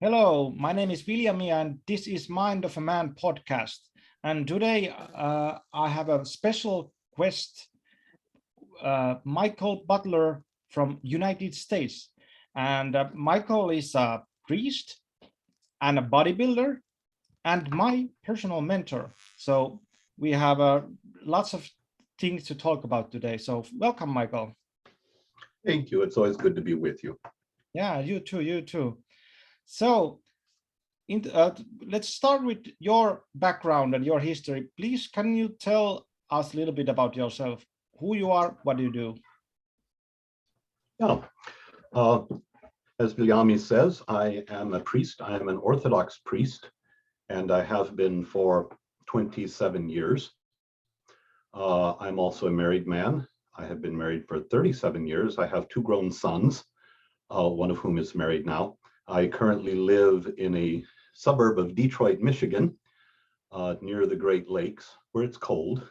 Hello, my name is Miehen and this is Mind of a Man podcast. And today I have a special guest, Michael Butler from United States. And Michael is a priest and a bodybuilder and my personal mentor. So we have lots of things to talk about today. So welcome, Michael. Thank you. It's always good to be with you. Yeah, you too. So let's start with your background and your history. Please, can you tell us a little bit about yourself, who you are, what do you do? Yeah. As Viljami says, I am a priest. I am an Orthodox priest, and I have been for 27 years. I'm also a married man. I have been married for 37 years. I have two grown sons, one of whom is married now. I currently live in a suburb of Detroit, Michigan, near the Great Lakes, where it's cold.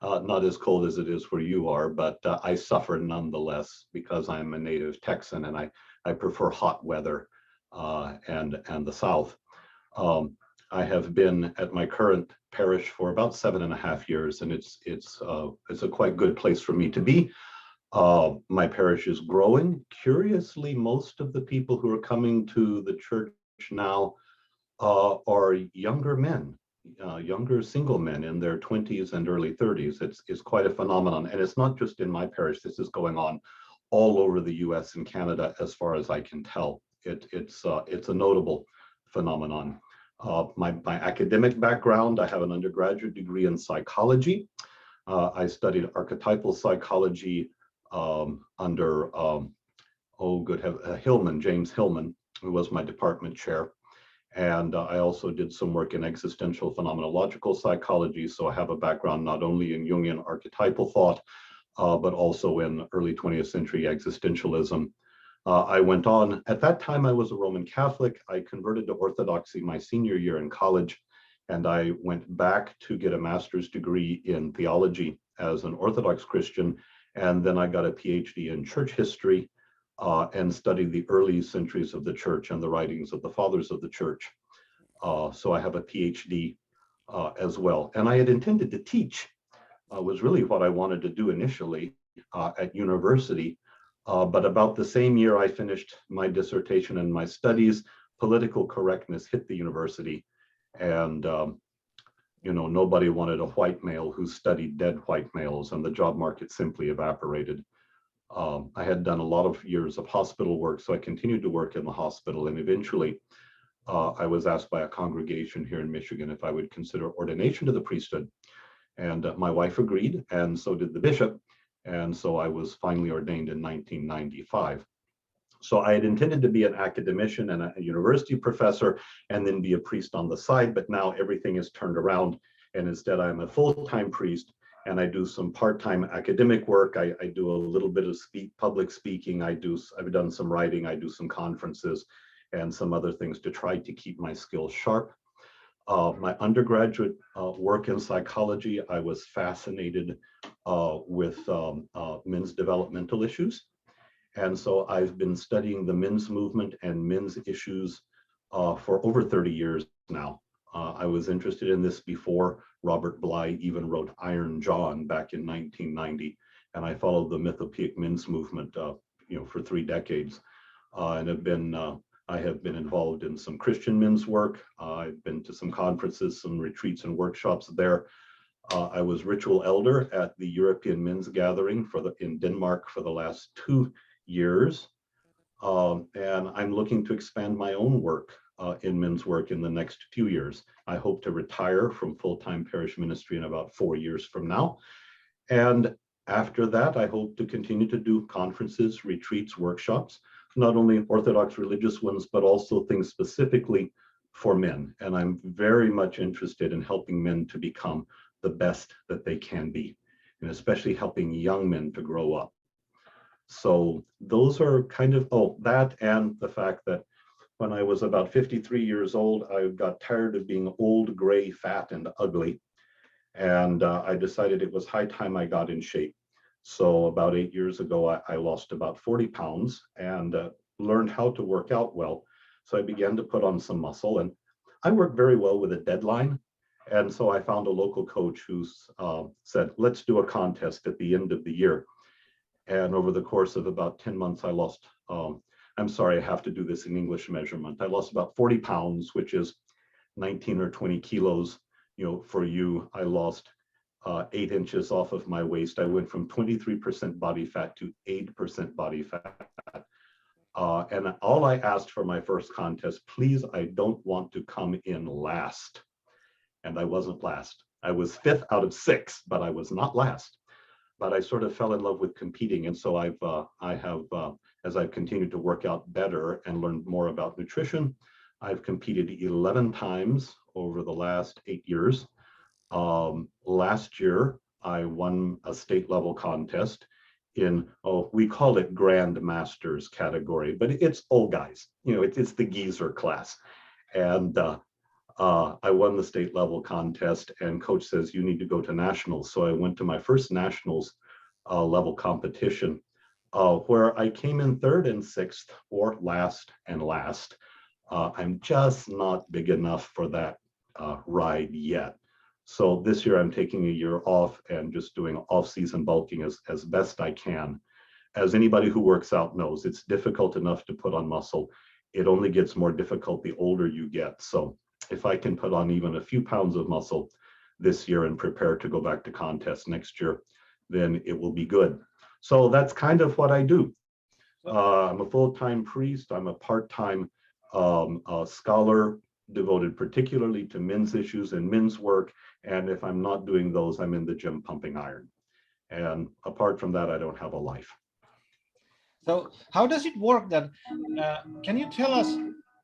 Not as cold as it is where you are, but I suffer nonetheless because I'm a native Texan and I prefer hot weather and the South. I have been at my current parish for about 7.5 years, and it's a quite good place for me to be. My parish is growing. Curiously, most of the people who are coming to the church now are younger men, younger single men in their 20s and early 30s. It's quite a phenomenon, and it's not just in my parish. This is going on all over the U.S. and Canada, as far as I can tell. It's a notable phenomenon. My academic background: I have an undergraduate degree in psychology. I studied archetypal psychology under James Hillman, who was my department chair. And I also did some work in existential phenomenological psychology. So I have a background not only in Jungian archetypal thought, but also in early 20th century existentialism. I went on, at that time I was a Roman Catholic. I converted to Orthodoxy my senior year in college, and I went back to get a master's degree in theology as an Orthodox Christian. And then I got a PhD in church history and studied the early centuries of the church and the writings of the fathers of the church. So I have a PhD as well. And I had intended to teach, was really what I wanted to do initially at university. But about the same year I finished my dissertation and my studies, political correctness hit the university. And nobody wanted a white male who studied dead white males, and the job market simply evaporated. I had done a lot of years of hospital work, so I continued to work in the hospital, and eventually I was asked by a congregation here in Michigan if I would consider ordination to the priesthood. And my wife agreed, and so did the bishop. And so I was finally ordained in 1995. So I had intended to be an academician and a university professor and then be a priest on the side, but now everything is turned around, and instead I'm a full-time priest, and I do some part-time academic work. I do a little bit of public speaking. I've done some writing. I do some conferences and some other things to try to keep my skills sharp. My undergraduate work in psychology, I was fascinated with men's developmental issues. And so I've been studying the men's movement and men's issues for over 30 years now. I was interested in this before Robert Bly even wrote Iron John back in 1990, and I followed the Mythopoeic men's movement, for 3 decades, and I have been involved in some Christian men's work. I've been to some conferences, some retreats and workshops there. I was ritual elder at the European Men's Gathering in Denmark for the last 2 years, and I'm looking to expand my own work in men's work in the next few years. I hope to retire from full-time parish ministry in about 4 years from now. And after that, I hope to continue to do conferences, retreats, workshops, not only Orthodox religious ones, but also things specifically for men. And I'm very much interested in helping men to become the best that they can be, and especially helping young men to grow up. So those are kind of, that and the fact that when I was about 53 years old, I got tired of being old, gray, fat, and ugly. And I decided it was high time I got in shape. So about 8 years ago, I lost about 40 pounds and learned how to work out well. So I began to put on some muscle, and I work very well with a deadline. And so I found a local coach who said, let's do a contest at the end of the year. And over the course of about 10 months, I lost, I'm sorry, I have to do this in English measurement. I lost about 40 pounds, which is 19 or 20 kilos. You know, for you, I lost 8 inches off of my waist. I went from 23% body fat to 8% body fat. And all I asked for my first contest, please, I don't want to come in last. And I wasn't last. I was 5th out of 6, but I was not last. But I sort of fell in love with competing. And so I have, as I've continued to work out better and learned more about nutrition, I've competed 11 times over the last 8 years. Last year, I won a state level contest in, we call it Grand Masters category, but it's old guys. You know, it's the geezer class. And I won the state level contest, and coach says, you need to go to nationals. So I went to my first nationals level competition, where I came in 3rd and 6th, or last and last. I'm just not big enough for that ride yet. So this year I'm taking a year off and just doing off-season bulking as best I can. As anybody who works out knows, it's difficult enough to put on muscle. It only gets more difficult the older you get. So if I can put on even a few pounds of muscle this year and prepare to go back to contests next year, then it will be good. So that's kind of what I do. I'm a full-time priest. I'm a part-time scholar devoted particularly to men's issues and men's work. And if I'm not doing those, I'm in the gym pumping iron. And apart from that, I don't have a life. So how does it work that, can you tell us,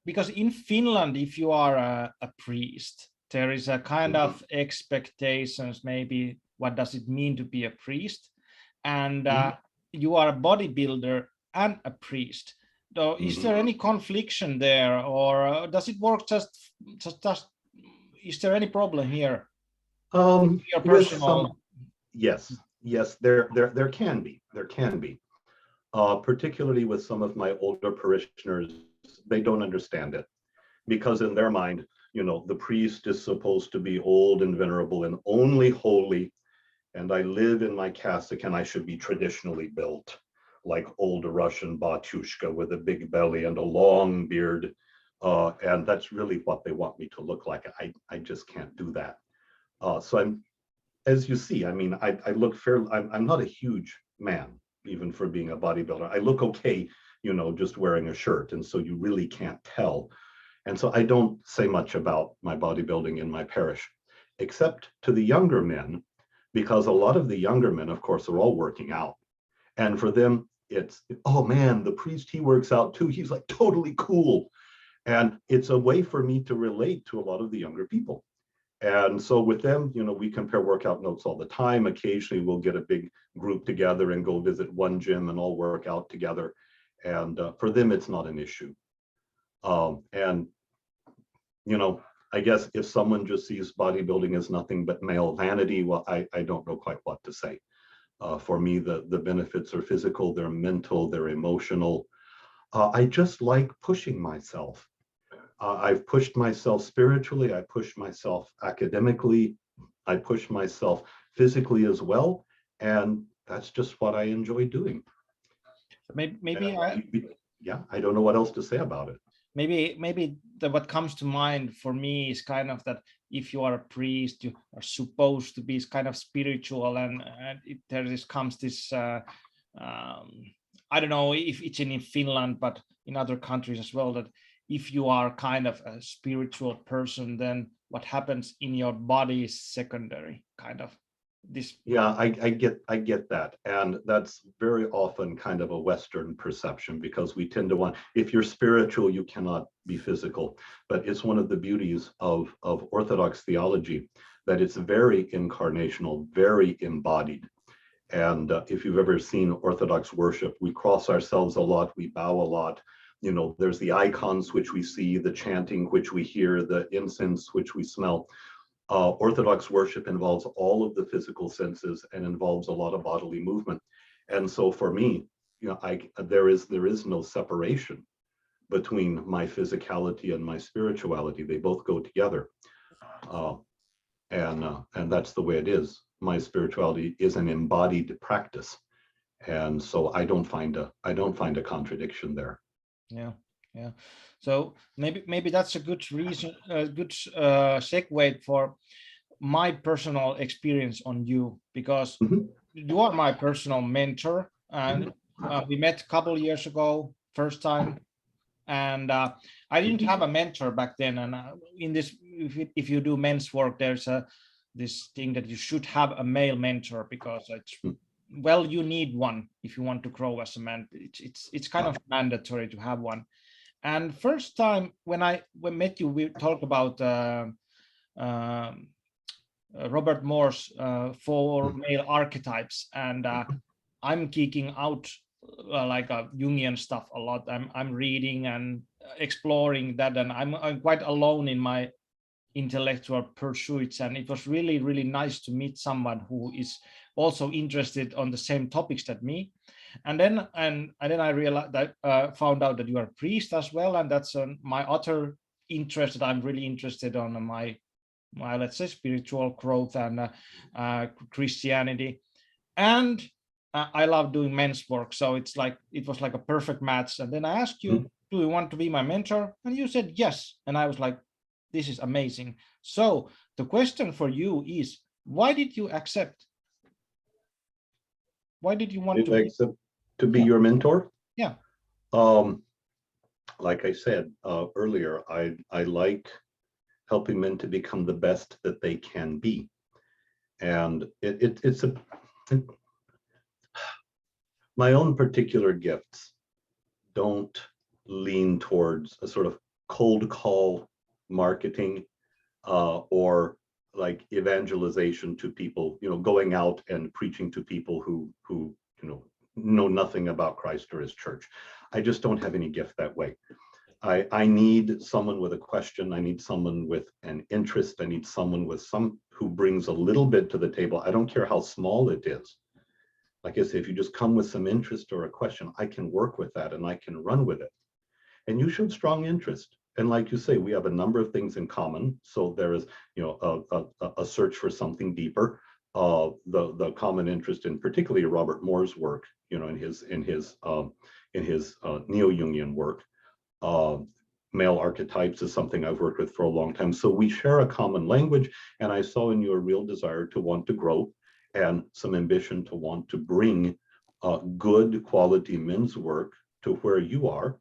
because in Finland, if you are a priest, there is a kind of expectations, maybe what does it mean to be a priest? And you are a bodybuilder and a priest. So is there any confliction there, or does it work just is there any problem here? Your personal... Yes, there can be. Particularly with some of my older parishioners, they don't understand it, because in their mind, you know, the priest is supposed to be old and venerable and only holy, and I live in my cassock and I should be traditionally built, like old Russian batyushka with a big belly and a long beard, and that's really what they want me to look like. I just can't do that. So I'm, as you see, I mean, I look fairly, I'm not a huge man, even for being a bodybuilder. I look okay, you know, just wearing a shirt, and so you really can't tell. And so I don't say much about my bodybuilding in my parish, except to the younger men, because a lot of the younger men, of course, are all working out. And for them, it's, oh man, the priest, he works out too. He's like totally cool. And it's a way for me to relate to a lot of the younger people. And so with them, you know, we compare workout notes all the time. Occasionally we'll get a big group together and go visit one gym and all work out together. And for them, it's not an issue. And, you know, I guess if someone just sees bodybuilding as nothing but male vanity, well, I don't know quite what to say. For me, the benefits are physical, they're mental, they're emotional. I just like pushing myself. I've pushed myself spiritually, I pushed myself academically, I pushed myself physically as well, and that's just what I enjoy doing. Maybe I don't know what else to say about it. Maybe what comes to mind for me is kind of that if you are a priest, you are supposed to be kind of spiritual, and comes this I don't know if it's in Finland, but in other countries as well, that if you are kind of a spiritual person, then what happens in your body is secondary, kind of this. Yeah, I get that. And that's very often kind of a Western perception, because we tend to want, if you're spiritual, you cannot be physical. But it's one of the beauties of Orthodox theology, that it's very incarnational, very embodied. And if you've ever seen Orthodox worship, we cross ourselves a lot, we bow a lot. You know, there's the icons which we see, the chanting which we hear, the incense which we smell. Orthodox worship involves all of the physical senses and involves a lot of bodily movement. And so for me, you know, there is no separation between my physicality and my spirituality. They both go together. And that's the way it is. My spirituality is an embodied practice. And so I don't find a contradiction there. Yeah, yeah. So maybe that's a good reason, a good segue for my personal experience on you, because you are my personal mentor, and we met a couple years ago, first time, and I didn't have a mentor back then. And in this, if you do men's work, there's this thing that you should have a male mentor, because it's, well, you need one if you want to grow as a man. It's kind of mandatory to have one. And first time when we met you, we talked about Robert Moore's 4 male archetypes, and I'm geeking out like Jungian stuff a lot. I'm reading and exploring that, and I'm quite alone in my intellectual pursuits, and it was really, really nice to meet someone who is also interested on the same topics that me. And then I realized that found out that you are a priest as well, and that's my other interest that I'm really interested on my let's say spiritual growth and Christianity. And I love doing men's work, so it was like a perfect match. And then I asked you, do you want to be my mentor? And you said yes, and I was like, this is amazing. So the question for you is, why did you accept? Why did you want to accept to be your mentor? Yeah. Like I said earlier, I like helping men to become the best that they can be. And my own particular gifts don't lean towards a sort of cold call marketing or like evangelization to people, going out and preaching to people who know nothing about Christ or his church. I just don't have any gift that way. I need someone with a question. I need someone with an interest. I need someone who brings a little bit to the table. I don't care how small it is. Like I say, if you just come with some interest or a question, I can work with that and I can run with it. And you showed strong interest. And like you say, we have a number of things in common. So there is, a search for something deeper. The common interest in particularly Robert Moore's work, in his neo-Jungian work. Male archetypes is something I've worked with for a long time. So we share a common language, and I saw in you a real desire to want to grow and some ambition to want to bring good quality men's work to where you are.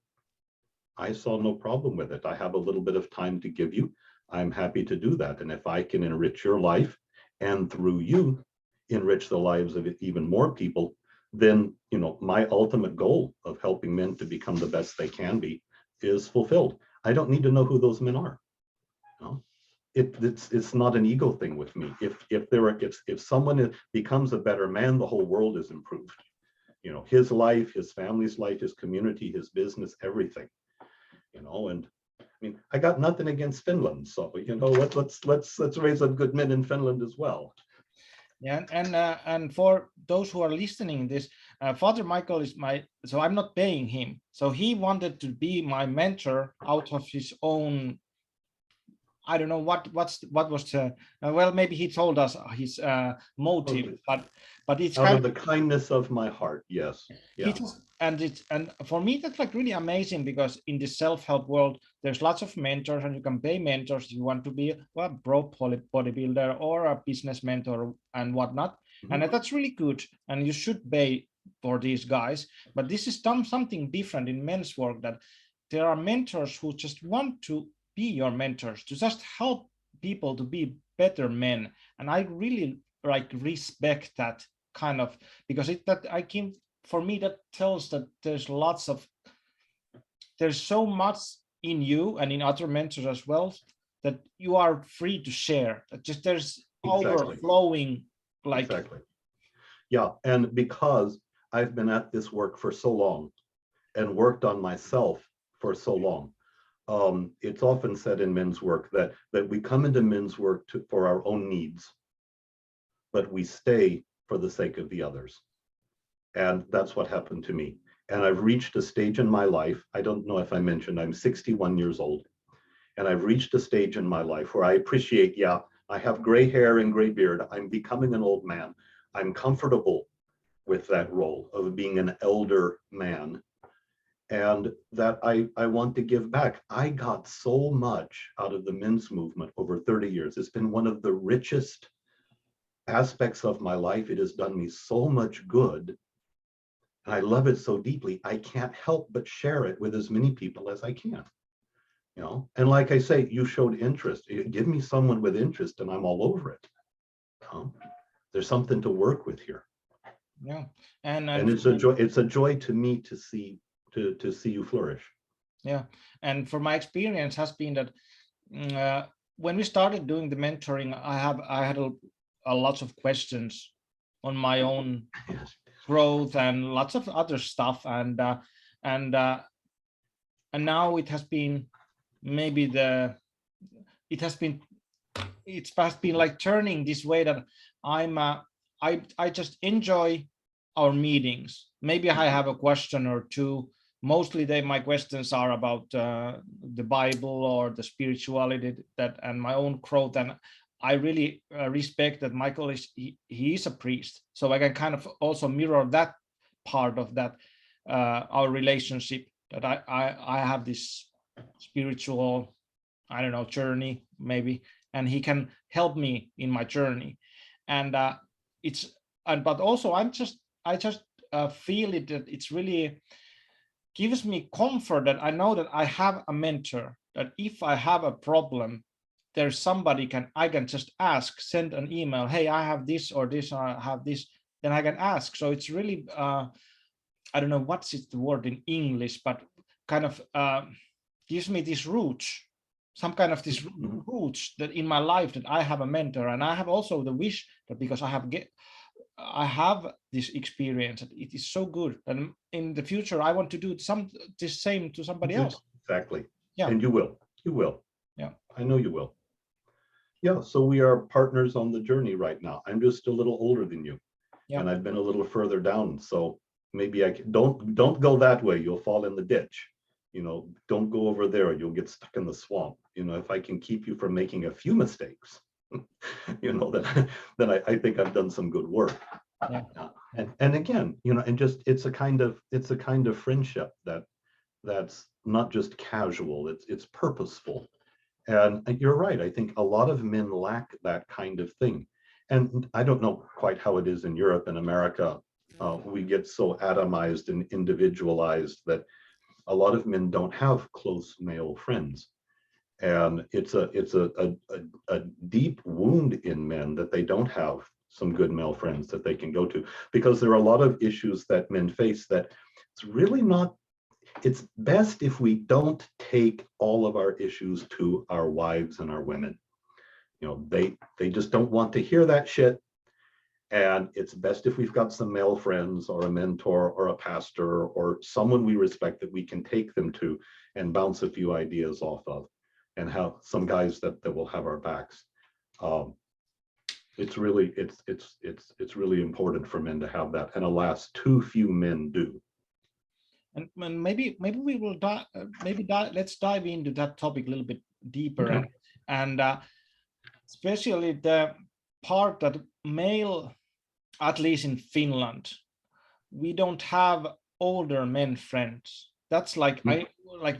I saw no problem with it. I have a little bit of time to give you. I'm happy to do that. And if I can enrich your life and through you enrich the lives of even more people, then my ultimate goal of helping men to become the best they can be is fulfilled. I don't need to know who those men are. It's not an ego thing with me. If someone becomes a better man, the whole world is improved. His life, his family's life, his community, his business, everything. And I mean, I got nothing against Finland, so let's raise up good men in Finland as well. Yeah, and for those who are listening this, Father Michael is so I'm not paying him. So he wanted to be my mentor out of his own. I don't know what was the well, maybe he told us his motive, but it's out of the kindness of my heart. Yes. Yeah. And for me that's like really amazing, because in the self-help world there's lots of mentors, and you can pay mentors if you want to be a pro bodybuilder or a business mentor and whatnot. And that's really good, and you should pay for these guys. But this is something different in men's work, that there are mentors who just want to be your mentors, to just help people to be better men. And I really respect that kind of, because for me that tells that there's so much in you and in other mentors as well, that you are free to share. Just there's overflowing Exactly. Yeah, and because I've been at this work for so long and worked on myself for so long, it's often said in men's work that we come into men's work for our own needs, but we stay for the sake of the others. And that's what happened to me. And I've reached a stage in my life, I don't know if I mentioned, I'm 61 years old. And I've reached a stage in my life where I appreciate, yeah, I have gray hair and gray beard. I'm becoming an old man. I'm comfortable with that role of being an elder man, and that I want to give back. I got so much out of the men's movement over 30 years. It's been one of the richest aspects of my life. It has done me so much good. And I love it so deeply. I can't help but share it with as many people as I can. You know, and like I say, you showed interest. Give me someone with interest and I'm all over it. There's something to work with here. Yeah, and it's a joy. It's a joy to me to see you flourish. Yeah, and for my experience has been that when we started doing the mentoring, I had a lots of questions on my own growth and lots of other stuff, and now it has been maybe it's been like turning this way that I just enjoy our meetings. Maybe I have a question or two. Mostly my questions are about the Bible or the spirituality and my own growth. And I really respect that Michael he is a priest, so I can kind of also mirror that part of that our relationship, that I have this spiritual, I don't know, journey maybe, and he can help me in my journey. And but also I just feel it, that it's really gives me comfort that I know that I have a mentor, that if I have a problem, there's somebody I can just ask, send an email, hey, I have this or this, or I have this, then I can ask. So it's really I don't know what's the word in English, but kind of gives me this roots, some kind of this roots that in my life, that I have a mentor. And I have also the wish that because I have this experience, it is so good, and in the future I want to do the same to somebody else. Exactly. Yeah. And you will. Yeah, I know you will. Yeah, so we are partners on the journey right now. I'm just a little older than you. Yeah. And I've been a little further down, so maybe don't go that way, you'll fall in the ditch. You know, don't go over there, you'll get stuck in the swamp. You know, if I can keep you from making a few mistakes, you know, then I think I've done some good work. Yeah. And again, you know, and just it's a kind of friendship that's not just casual, it's purposeful. And you're right, I think a lot of men lack that kind of thing. And I don't know quite how it is in Europe and America. We get so atomized and individualized that a lot of men don't have close male friends. And it's a deep wound in men that they don't have some good male friends that they can go to, because there are a lot of issues that men face that it's really not, it's best if we don't take all of our issues to our wives and our women. You know, they just don't want to hear that shit. And it's best if we've got some male friends or a mentor or a pastor or someone we respect that we can take them to and bounce a few ideas off of, and have some guys that will have our backs. It's really important for men to have that, and alas, too few men do. And maybe we will let's dive into that topic a little bit deeper. Okay. And especially the part that male, at least in Finland, we don't have older men friends. That's like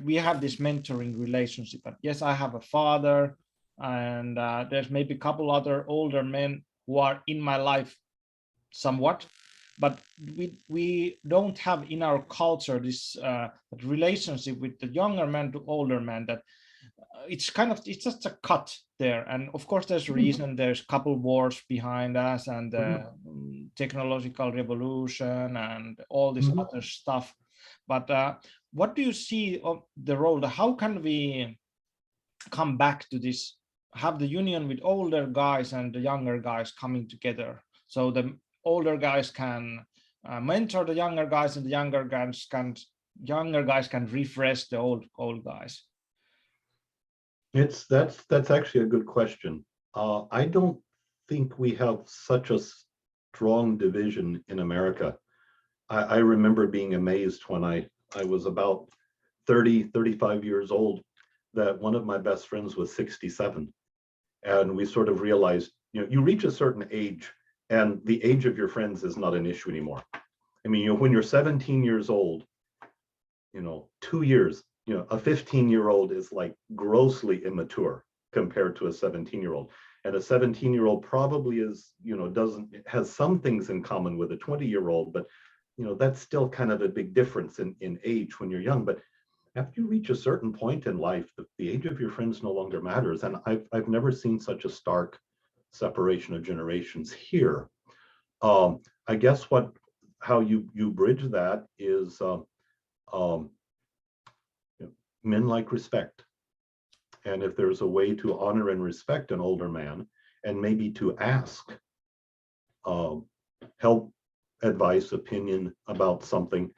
we have this mentoring relationship. But yes, I have a father, and there's maybe a couple other older men who are in my life somewhat, but we don't have in our culture this relationship with the younger man to older man, that it's just a cut there. And of course there's a reason, there's a couple wars behind us, and technological revolution and all this other stuff. But what do you see of the role? How can we come back to this, have the union with older guys and the younger guys coming together, so the older guys can mentor the younger guys, and the younger guys can refresh the old guys? That's actually a good question. I don't think we have such a strong division in America. I remember being amazed when I was about 30, 35 years old, that one of my best friends was 67. And we sort of realized, you reach a certain age and the age of your friends is not an issue anymore. I mean, when you're 17 years old, 2 years, a 15-year-old is like grossly immature compared to a 17-year-old. And a 17-year-old probably is, has some things in common with a 20-year-old, but that's still kind of a big difference in age when you're young. But after you reach a certain point in life, the age of your friends no longer matters. And I've never seen such a stark separation of generations here. I guess how you bridge that is men like respect. And if there's a way to honor and respect an older man, and maybe to ask help, advice, opinion about something,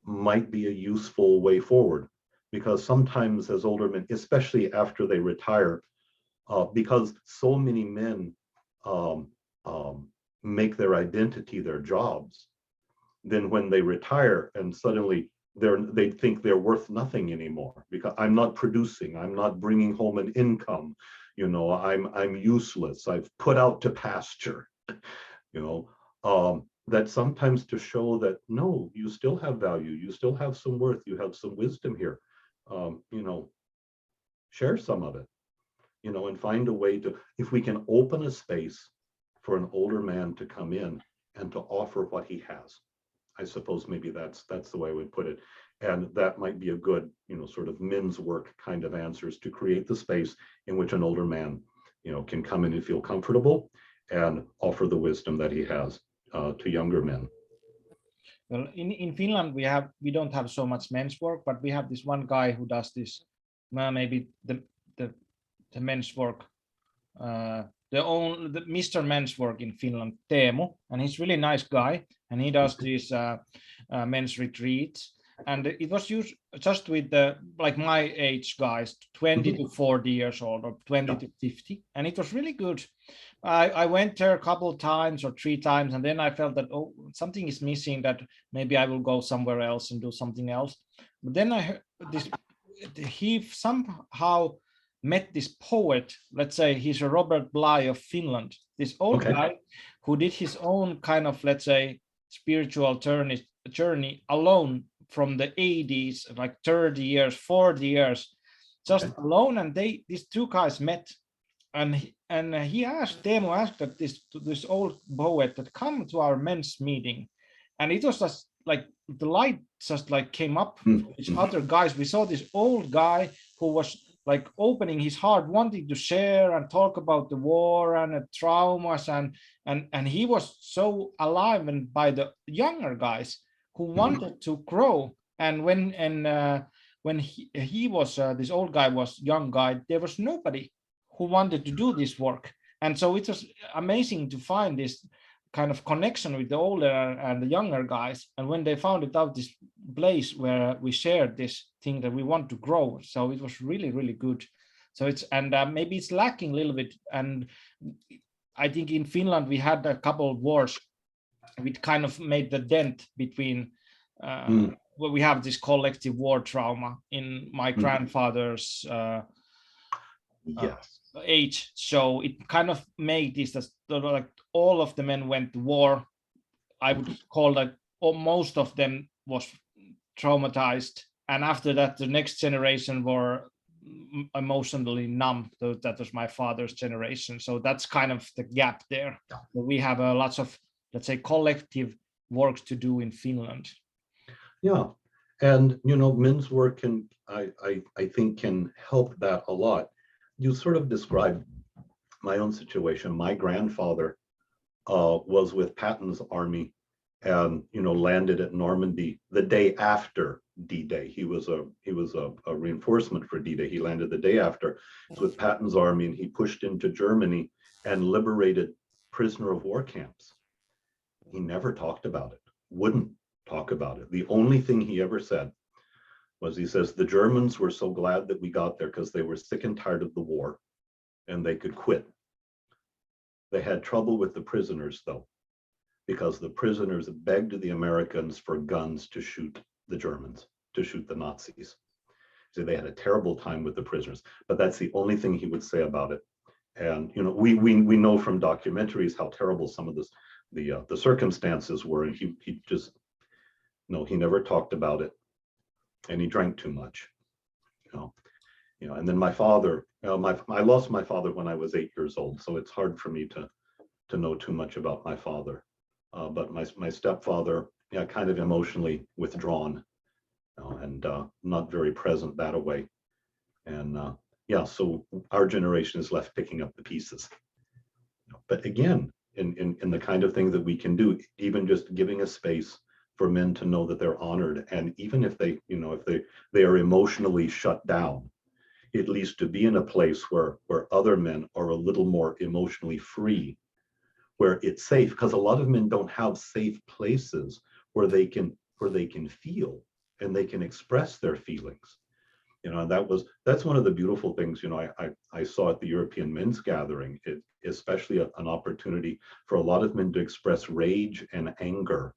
might be a useful way forward. Because sometimes as older men, especially after they retire, because so many men make their identity their jobs, then when they retire and suddenly they think they're worth nothing anymore, because I'm not producing, I'm not bringing home an income, I'm useless, I've put out to pasture, that sometimes to show that no, you still have value, you still have some worth, you have some wisdom here, share some of it, and find a way to, if we can open a space for an older man to come in and to offer what he has. I suppose maybe that's the way I would put it. And that might be a good, sort of men's work kind of answers, to create the space in which an older man, can come in and feel comfortable and offer the wisdom that he has to younger men. Well, in Finland, we don't have so much men's work, but we have this one guy who does this, maybe the men's work, the Mr. Men's work in Finland, Teemu, and he's really nice guy, and he does these men's retreats, and it was just with like my age guys, 20 to 40 years old, or 20 to 50, and it was really good. I went there a couple of times or 3 times, and then I felt that, oh, something is missing, that maybe I will go somewhere else and do something else. But then I heard he somehow met this poet, let's say he's a Robert Bly of Finland, this old guy who did his own kind of, let's say, spiritual journey alone from the 80s, like 30 years, 40 years, just alone. And these 2 guys met, and Teemu asked that this old poet that come to our men's meeting, and it was just like the light just like came up from these other guys. We saw this old guy who was like opening his heart, wanting to share and talk about the war and the traumas, and he was so alive and by the younger guys who wanted to grow. And when he was this old guy was young guy, there was nobody who wanted to do this work. And so it was amazing to find this kind of connection with the older and the younger guys. And when they found it out, this place where we shared this thing that we want to grow, so it was really, really good. So it's, and maybe it's lacking a little bit. And I think in Finland we had a couple of wars which kind of made the dent between where we have this collective war trauma in my grandfather's age. So it kind of made this as like all of the men went to war. I would call that most of them was traumatized, and after that the next generation were emotionally numb. So that was my father's generation. So that's kind of the gap there. We have lots of, let's say, collective work to do in Finland. Yeah, and men's work can, I think, can help that a lot. You sort of described my own situation. My grandfather was with Patton's army, and landed at Normandy the day after D-Day. He was a reinforcement for D-Day. He landed the day after. He was with Patton's army, and he pushed into Germany and liberated prisoner of war camps. He never talked about it. Wouldn't talk about it. The only thing he ever said was, he says, the Germans were so glad that we got there because they were sick and tired of the war and they could quit. They had trouble with the prisoners, though. because the prisoners begged the Americans for guns to shoot the Germans, to shoot the Nazis. So they had a terrible time with the prisoners, but that's the only thing he would say about it. And we know from documentaries how terrible some of the circumstances were, and he just he never talked about it, and he drank too much. And then my father, I lost my father when I was 8 years old, so it's hard for me to know too much about my father. But my stepfather, kind of emotionally withdrawn, and not very present that way. And so our generation is left picking up the pieces. But again, in the kind of thing that we can do, even just giving a space for men to know that they're honored, and even if they, if they are emotionally shut down, at least to be in a place where other men are a little more emotionally free, where it's safe, because a lot of men don't have safe places where they can feel and they can express their feelings. That's one of the beautiful things, I saw at the European Men's Gathering, especially an opportunity for a lot of men to express rage and anger,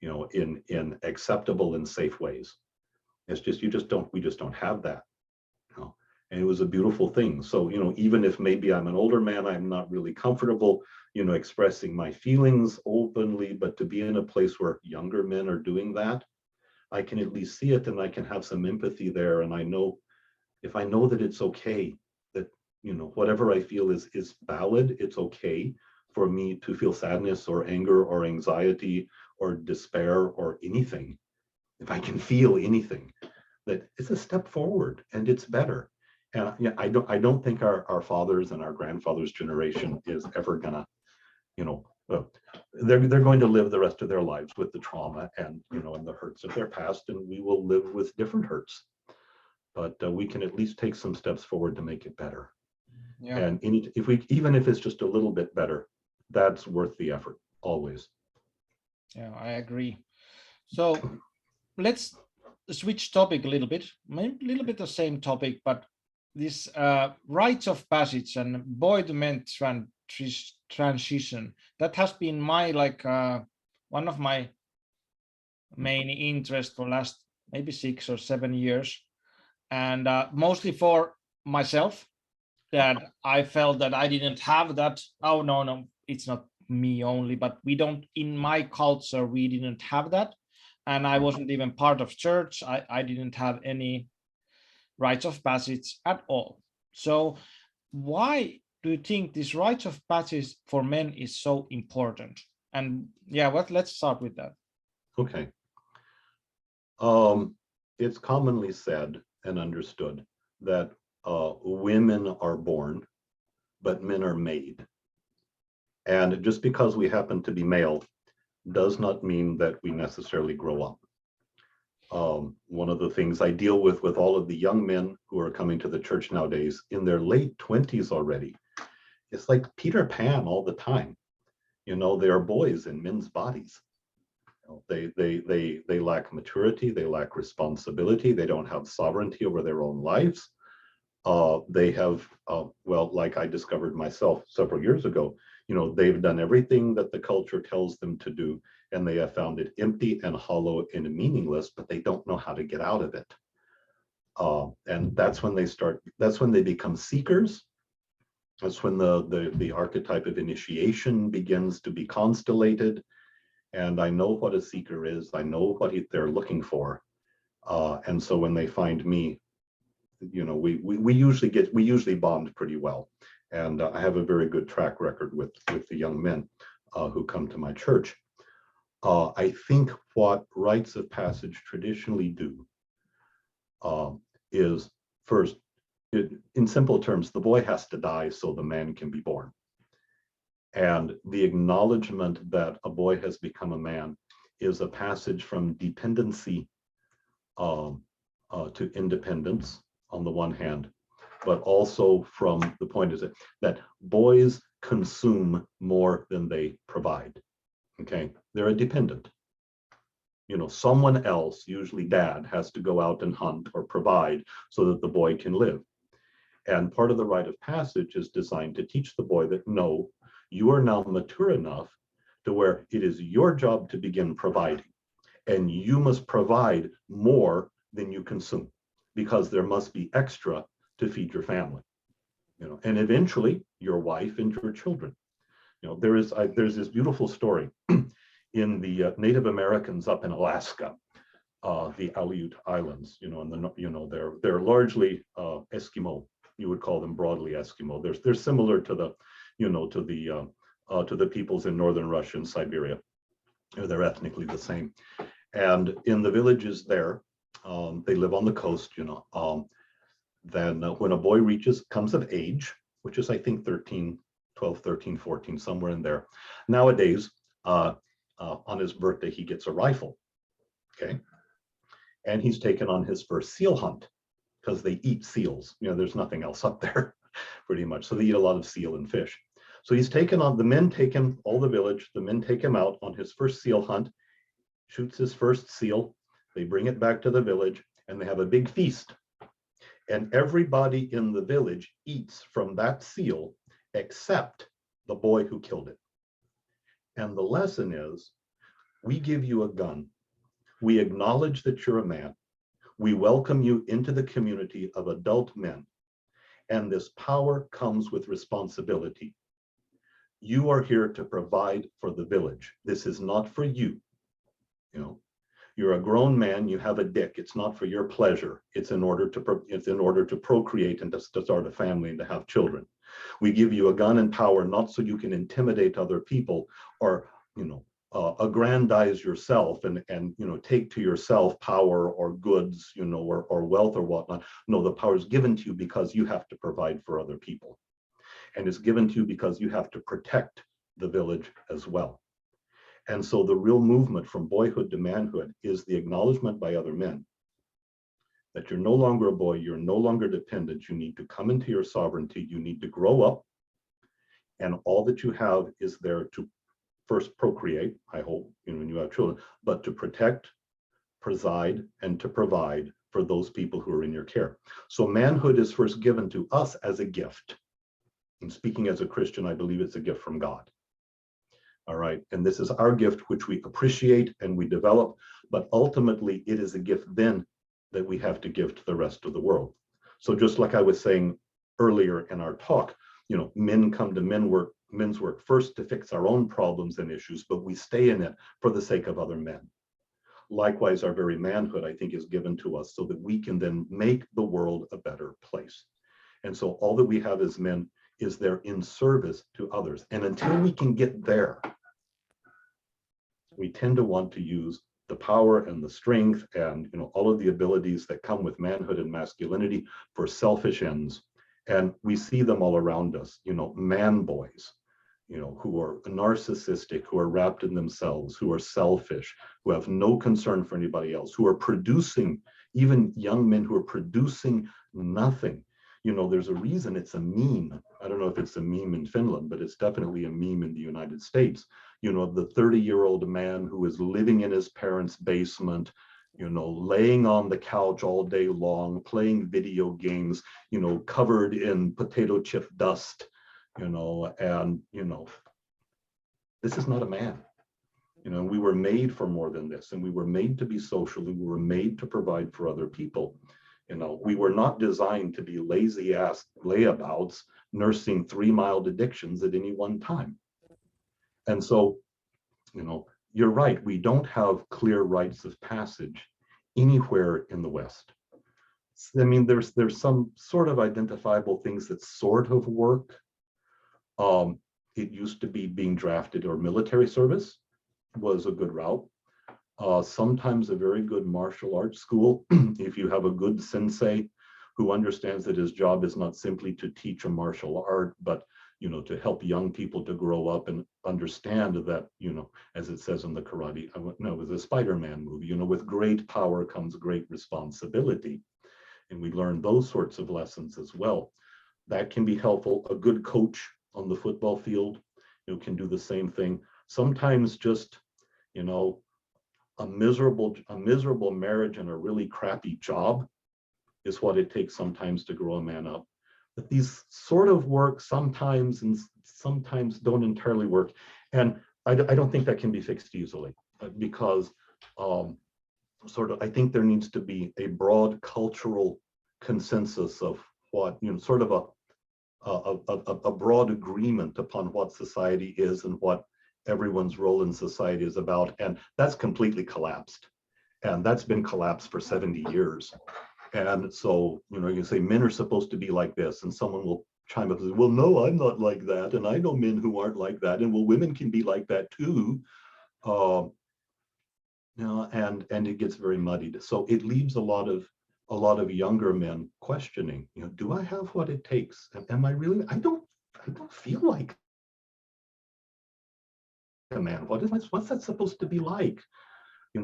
in acceptable and safe ways. It's just, we just don't have that. And it was a beautiful thing. So, even if maybe I'm an older man, I'm not really comfortable, expressing my feelings openly, but to be in a place where younger men are doing that, I can at least see it, and I can have some empathy there. And I know, if I know that it's okay, that, whatever I feel is valid, it's okay for me to feel sadness or anger or anxiety or despair or anything. If I can feel anything, that it's a step forward and it's better. And I don't think our fathers and our grandfathers' generation is ever gonna, they're going to live the rest of their lives with the trauma and and the hurts of their past, and we will live with different hurts. But we can at least take some steps forward to make it better. Yeah. And even if it's just a little bit better, that's worth the effort always. Yeah, I agree. So let's switch topic a little bit, maybe a little bit the same topic, but this rites of passage and boy to men transition, that has been my one of my main interests for last maybe 6 or 7 years, and mostly for myself, that I felt that I didn't have that. Oh no, it's not me only, but we don't, in my culture, we didn't have that, and I wasn't even part of church. I didn't have any rites of passage at all. So why do you think this rites of passage for men is so important? And let's start with that. Okay. It's commonly said and understood that women are born, but men are made. And just because we happen to be male does not mean that we necessarily grow up. One of the things I deal with all of the young men who are coming to the church nowadays in their late 20s already, it's like Peter Pan all the time. They are boys in men's bodies. They lack maturity, they lack responsibility, they don't have sovereignty over their own lives. They have, like I discovered myself several years ago, they've done everything that the culture tells them to do, and they have found it empty and hollow and meaningless, but they don't know how to get out of it. And that's when they become seekers. That's when the archetype of initiation begins to be constellated. And I know what a seeker is. I know what they're looking for. And so when they find me, we usually bond pretty well. And I have a very good track record with the young men who come to my church. I think what rites of passage traditionally do is, first, in simple terms, the boy has to die so the man can be born. And the acknowledgement that a boy has become a man is a passage from dependency to independence on the one hand, but also from the point is that boys consume more than they provide. Okay, they're a dependent. Someone else, usually dad, has to go out and hunt or provide so that the boy can live. And part of the rite of passage is designed to teach the boy that no, you are now mature enough to where it is your job to begin providing. And you must provide more than you consume, because there must be extra to feed your family, and eventually your wife and your children. There's this beautiful story in the Native Americans up in Alaska, the Aleut Islands, and they're largely Eskimo. You would call them broadly Eskimo. They're similar to the, to the peoples in northern Russia and Siberia. They're ethnically the same. And in the villages there, they live on the coast, then when a boy comes of age, which is I think 12, 13, 14, somewhere in there. Nowadays, on his birthday, he gets a rifle, okay? And he's taken on his first seal hunt, because they eat seals. There's nothing else up there, pretty much. So they eat a lot of seal and fish. So he's taken on, the men take him, all the village, the men take him out on his first seal hunt, shoots his first seal, they bring it back to the village, and they have a big feast. And everybody in the village eats from that seal except the boy who killed it. And the lesson is, we give you a gun. We acknowledge that you're a man. We welcome you into the community of adult men. And this power comes with responsibility. You are here to provide for the village. This is not for you. You're a grown man, you have a dick. It's not for your pleasure. It's in order to procreate and to start a family and to have children. We give you a gun and power, not so you can intimidate other people or, aggrandize yourself and take to yourself power or goods, or wealth or whatnot. No, the power is given to you because you have to provide for other people. And it's given to you because you have to protect the village as well. And so the real movement from boyhood to manhood is the acknowledgement by other men that you're no longer a boy, you're no longer dependent, you need to come into your sovereignty, you need to grow up, and all that you have is there to first procreate, I hope, when you have children, but to protect, preside, and to provide for those people who are in your care. So manhood is first given to us as a gift. And speaking as a Christian, I believe it's a gift from God. All right, and this is our gift, which we appreciate and we develop, but ultimately it is a gift then that we have to give to the rest of the world. So just like I was saying earlier in our talk, men come to men's work first to fix our own problems and issues, but we stay in it for the sake of other men. Likewise, our very manhood, I think, is given to us so that we can then make the world a better place. And so all that we have as men is there in service to others. And until we can get there, we tend to want to use the power and the strength and all of the abilities that come with manhood and masculinity for selfish ends. And we see them all around us, man boys, who are narcissistic, who are wrapped in themselves, who are selfish, who have no concern for anybody else, who are producing, even young men who are producing nothing. There's a reason it's a meme. I don't know if it's a meme in Finland, but it's definitely a meme in the United States. The 30-year-old man who is living in his parents' basement, laying on the couch all day long, playing video games, covered in potato chip dust, and, this is not a man. We were made for more than this, and we were made to be social, and we were made to provide for other people. We were not designed to be lazy ass layabouts nursing 3 mild addictions at any one time. And so, you're right, we don't have clear rites of passage anywhere in the West. I mean, there's some sort of identifiable things that sort of work. It used to be being drafted, or military service was a good route. Sometimes a very good martial arts school, if you have a good sensei who understands that his job is not simply to teach a martial art, but to help young people to grow up and understand that, as it says in the karate, no, it was a Spider-Man movie, with great power comes great responsibility. And we learn those sorts of lessons as well. That can be helpful. A good coach on the football field, can do the same thing. Sometimes just, a miserable marriage and a really crappy job is what it takes sometimes to grow a man up. But these sort of work sometimes, and sometimes don't entirely work. And I don't think that can be fixed easily because I think there needs to be a broad cultural consensus of what, sort of a broad agreement upon what society is and what everyone's role in society is about. And that's completely collapsed. And that's been collapsed for 70 years. And so, you can say men are supposed to be like this, and someone will chime up and say, well, no, I'm not like that. And I know men who aren't like that. And well, women can be like that too. And it gets very muddied. So it leaves a lot of younger men questioning, do I have what it takes? Am I really? I don't feel like a man. What's that supposed to be like? I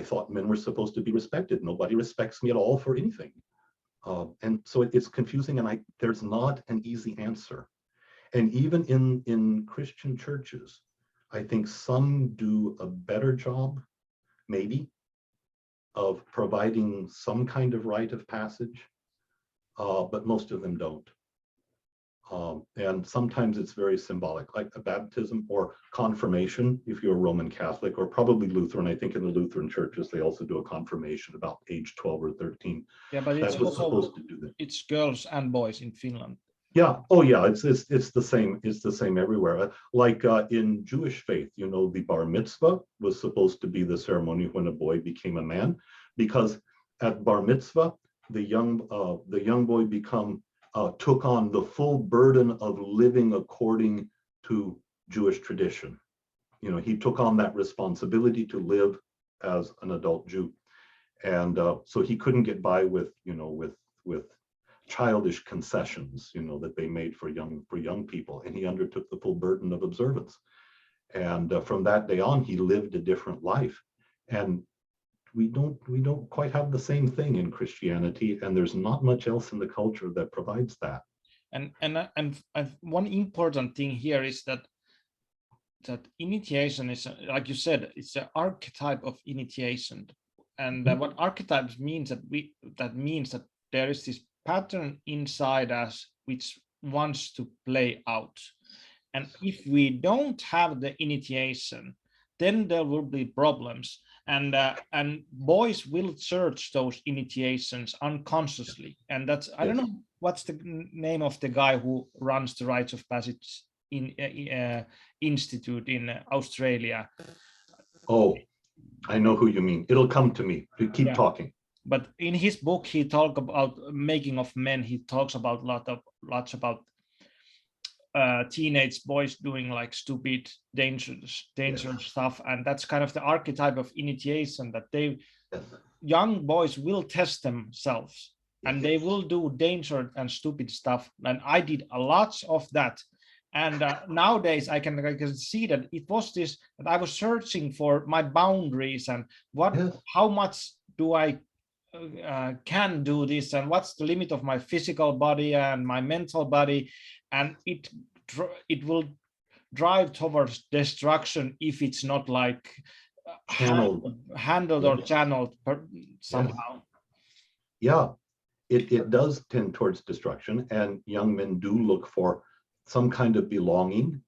thought men were supposed to be respected. Nobody respects me at all for anything. And so it's confusing, and there's not an easy answer. And even in Christian churches, I think some do a better job, maybe, of providing some kind of rite of passage, but most of them don't. And sometimes it's very symbolic, like a baptism or confirmation, if you're a Roman Catholic, or probably Lutheran. I think in the Lutheran churches, they also do a confirmation about age 12 or 13. Yeah, but it's also supposed to do that. It's girls and boys in Finland. Yeah. Oh, yeah. It's the same. It's the same everywhere. Like in Jewish faith, the bar mitzvah was supposed to be the ceremony when a boy became a man, because at bar mitzvah, the young boy took on the full burden of living according to Jewish tradition. He took on that responsibility to live as an adult Jew, and so he couldn't get by with childish concessions, that they made for young people, and he undertook the full burden of observance. And from that day on, he lived a different life. And we don't quite have the same thing in Christianity, and there's not much else in the culture that provides that. And one important thing here is that initiation is, like you said, it's an archetype of initiation. And what archetypes means that means that there is this pattern inside us which wants to play out. And if we don't have the initiation, then there will be problems. And boys will search those initiations unconsciously. And that's, I don't know what's the name of the guy who runs the rites of passage institute in Australia. Oh, I know who you mean. It'll come to me. Keep talking. But in his book, he talks about making of men. He talks about lots about teenage boys doing like stupid, dangerous stuff, and that's kind of the archetype of initiation, that young boys will test themselves, and they will do dangerous and stupid stuff. And I did a lot of that. And nowadays I can see that it was this, that I was searching for my boundaries and how much do I can do this, and what's the limit of my physical body and my mental body, and it will drive towards destruction if it's not like handled or channeled somehow. Yeah, it does tend towards destruction, and young men do look for some kind of belonging,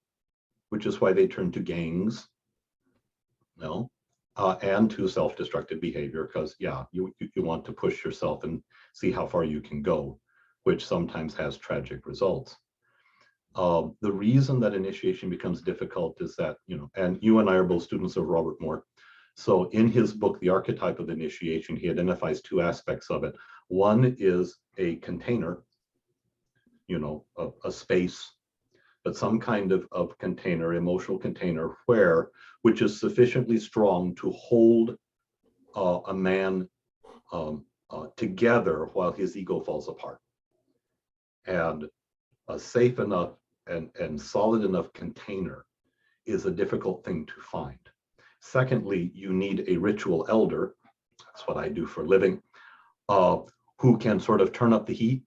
which is why they turn to gangs, and to self-destructive behavior, because you want to push yourself and see how far you can go, which sometimes has tragic results. The reason that initiation becomes difficult is that, and you and I are both students of Robert Moore. So in his book, The Archetype of Initiation, he identifies two aspects of it. One is a container, a space, but some kind of container, emotional container, which is sufficiently strong to hold a man together while his ego falls apart. And a safe enough and solid enough container is a difficult thing to find. Secondly, you need a ritual elder, that's what I do for a living, who can sort of turn up the heat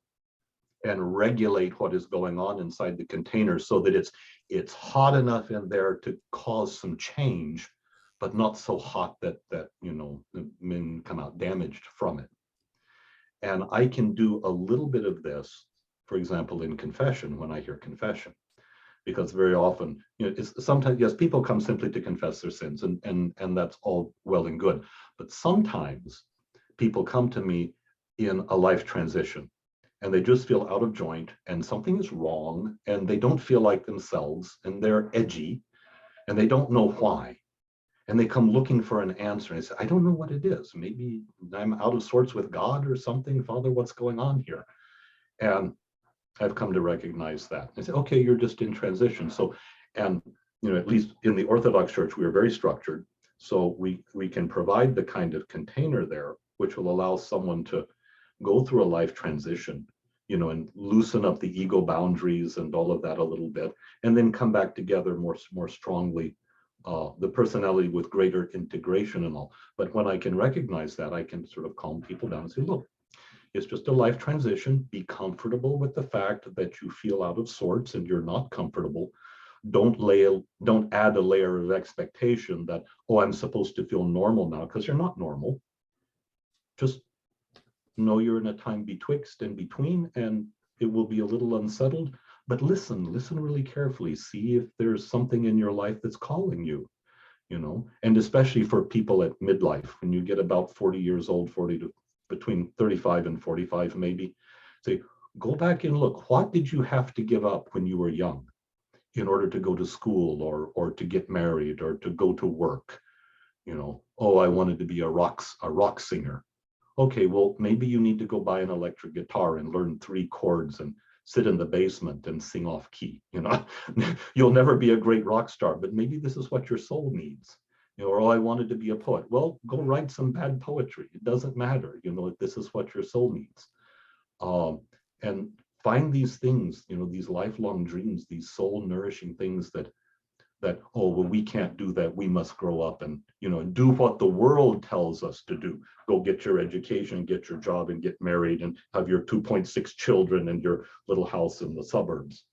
and regulate what is going on inside the container so that it's hot enough in there to cause some change, but not so hot that the men come out damaged from it. And I can do a little bit of this, for example, in confession, when I hear confession. because very often, it's sometimes, yes, people come simply to confess their sins, and that's all well and good. But sometimes people come to me in a life transition, and they just feel out of joint, and something is wrong, and they don't feel like themselves, and they're edgy, and they don't know why. And they come looking for an answer, and they say, I don't know what it is. Maybe I'm out of sorts with God or something. Father, what's going on here? And I've come to recognize that. I say, okay, you're just in transition. So, and at least in the Orthodox Church, we are very structured. So we can provide the kind of container there, which will allow someone to go through a life transition, and loosen up the ego boundaries and all of that a little bit, and then come back together more strongly, the personality with greater integration and all. But when I can recognize that, I can sort of calm people down and say, look, it's just a life transition. Be comfortable with the fact that you feel out of sorts and you're not comfortable. Don't add a layer of expectation that, oh, I'm supposed to feel normal now, because you're not normal. Just know you're in a time betwixt and between, and it will be a little unsettled. But listen really carefully. See if there's something in your life that's calling you, and especially for people at midlife, when you get about 40 years old, 40 to between 35 and 45, maybe, say, go back and look, what did you have to give up when you were young in order to go to school or to get married or to go to work? Oh, I wanted to be a rock singer. Okay, well, maybe you need to go buy an electric guitar and learn 3 chords and sit in the basement and sing off key. You'll never be a great rock star, but maybe this is what your soul needs. Or, oh, I wanted to be a poet. Well, go write some bad poetry. It doesn't matter. This is what your soul needs. And find these things, these lifelong dreams, these soul nourishing things that, oh, well, we can't do that. We must grow up and, do what the world tells us to do. Go get your education, get your job, and get married, and have your 2.6 children and your little house in the suburbs.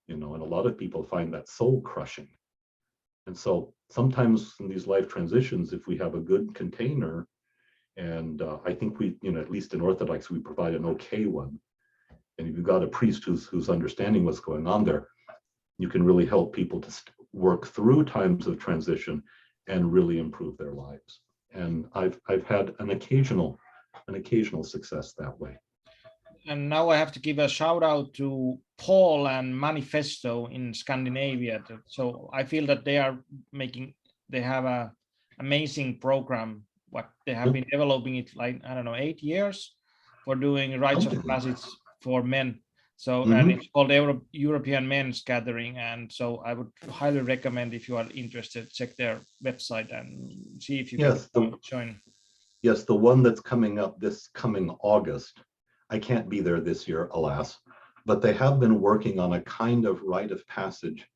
And a lot of people find that soul crushing. And so sometimes in these life transitions, if we have a good container, and I think we, at least in Orthodox, we provide an okay one. And if you've got a priest who's understanding what's going on there, you can really help people to work through times of transition and really improve their lives. And I've had an occasional success that way. And now I have to give a shout out to Paul and Manifesto in Scandinavia. So I feel that they have a amazing program. What they have been developing it, like, I don't know, 8 years for doing rites of passage for men. So, and it's called European Men's Gathering. And so I would highly recommend, if you are interested, check their website and see if you can join. Yes, the one that's coming up this coming August. I can't be there this year, alas, but they have been working on a kind of rite of passage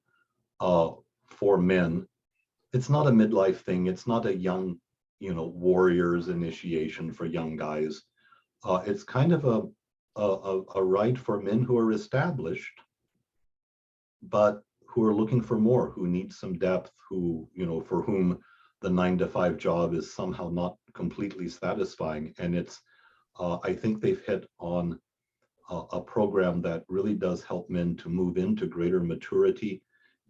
for men. It's not a midlife thing. It's not a young, warrior's initiation for young guys. It's kind of a rite for men who are established, but who are looking for more, who need some depth, who, for whom the 9-to-5 job is somehow not completely satisfying. And it's, I think they've hit on a program that really does help men to move into greater maturity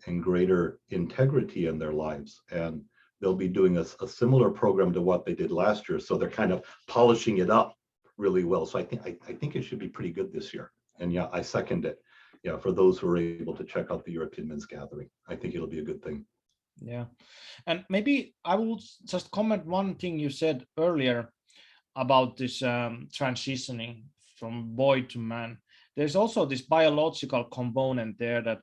and greater integrity in their lives. And they'll be doing a similar program to what they did last year. So they're kind of polishing it up really well. So I think it should be pretty good this year. And yeah, I second it. Yeah, for those who are able to check out the European Men's Gathering, I think it'll be a good thing. Yeah. And maybe I will just comment one thing you said earlier about this transitioning from boy to man. There's also this biological component there, that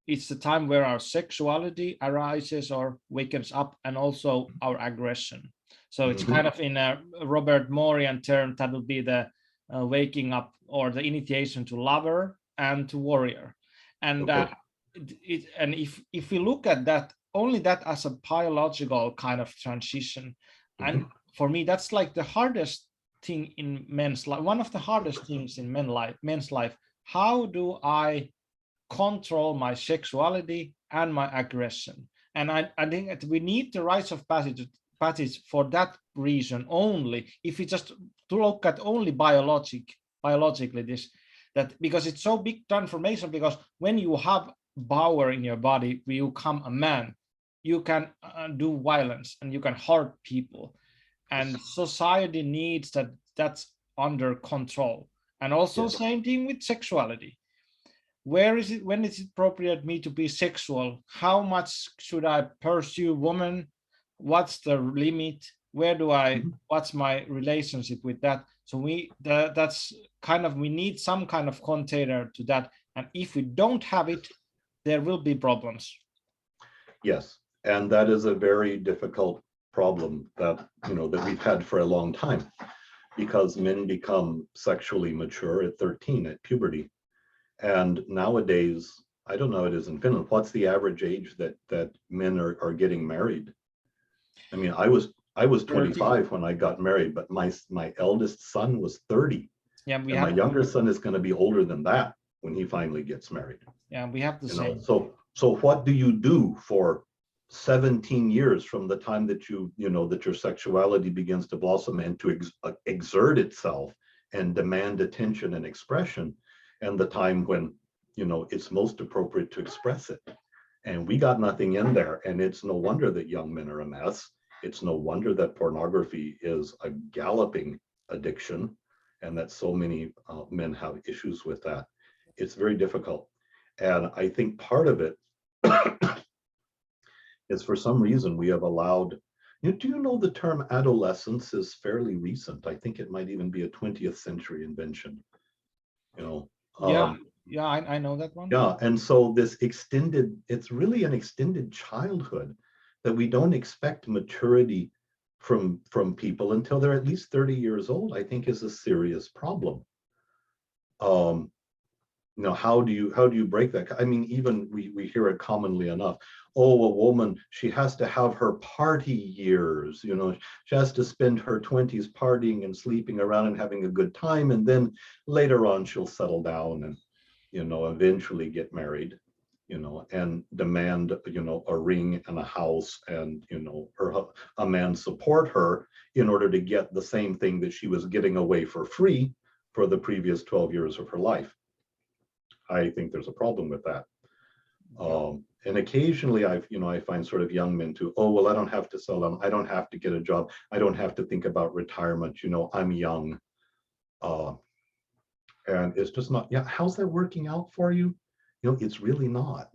it's the time where our sexuality arises or wakens up, and also our aggression. So it's kind of, in a Robert Morian term, that would be the waking up or the initiation to lover and to warrior. And and if we look at that, only that as a biological kind of transition, and for me, that's like the hardest thing in men's life, one of the hardest things in men's life. How do I control my sexuality and my aggression? And I think that we need the rites of passage for that reason only. If we just to look at only biologically this, that because it's so big transformation, because when you have power in your body, you become a man, you can do violence and you can hurt people, and society needs that, that's under control. And also Yes. same thing with sexuality. Where is it, when is it appropriate me to be sexual? How much should I pursue women? What's the limit? Where do I, what's my relationship with that? So that's kind of, we need some kind of container to that. And if we don't have it, there will be problems. Yes, and that is a very difficult problem that, you know, that we've had for a long time, because men become sexually mature at 13 at puberty. And nowadays, I don't know how it is in Finland, what's the average age that men are getting married? I mean, I was 25 when I got married, but my eldest son was 30. Yeah, and my younger son is going to be older than that when he finally gets married. Yeah, we have the same. So what do you do for 17 years from the time that you know that your sexuality begins to blossom and to exert itself and demand attention and expression, and the time when, you know, it's most appropriate to express it? And we got nothing in there. And it's no wonder that young men are a mess. It's no wonder that pornography is a galloping addiction, and that so many men have issues with that. It's very difficult. And I think part of it is, for some reason, we have allowed, do you know the term adolescence is fairly recent? I think it might even be a 20th century invention. You know, yeah, I know that one. yeah, and so this extended, it's really an extended childhood that we don't expect maturity from people until they're at least 30 years old, I think is a serious problem. You know, how do you break that? I mean, even we hear it commonly enough. Oh, a woman, she has to have her party years, you know, she has to spend her 20s partying and sleeping around and having a good time, and then later on she'll settle down and, you know, eventually get married, you know, and demand, you know, a ring and a house, and, you know, a man support her in order to get the same thing that she was getting away for free for the previous 12 years of her life. I think there's a problem with that. And occasionally I find sort of young men too, oh, well, I don't have to sell them. I don't have to get a job. I don't have to think about retirement. You know, I'm young. And it's just not, yeah, how's that working out for you? You know, it's really not.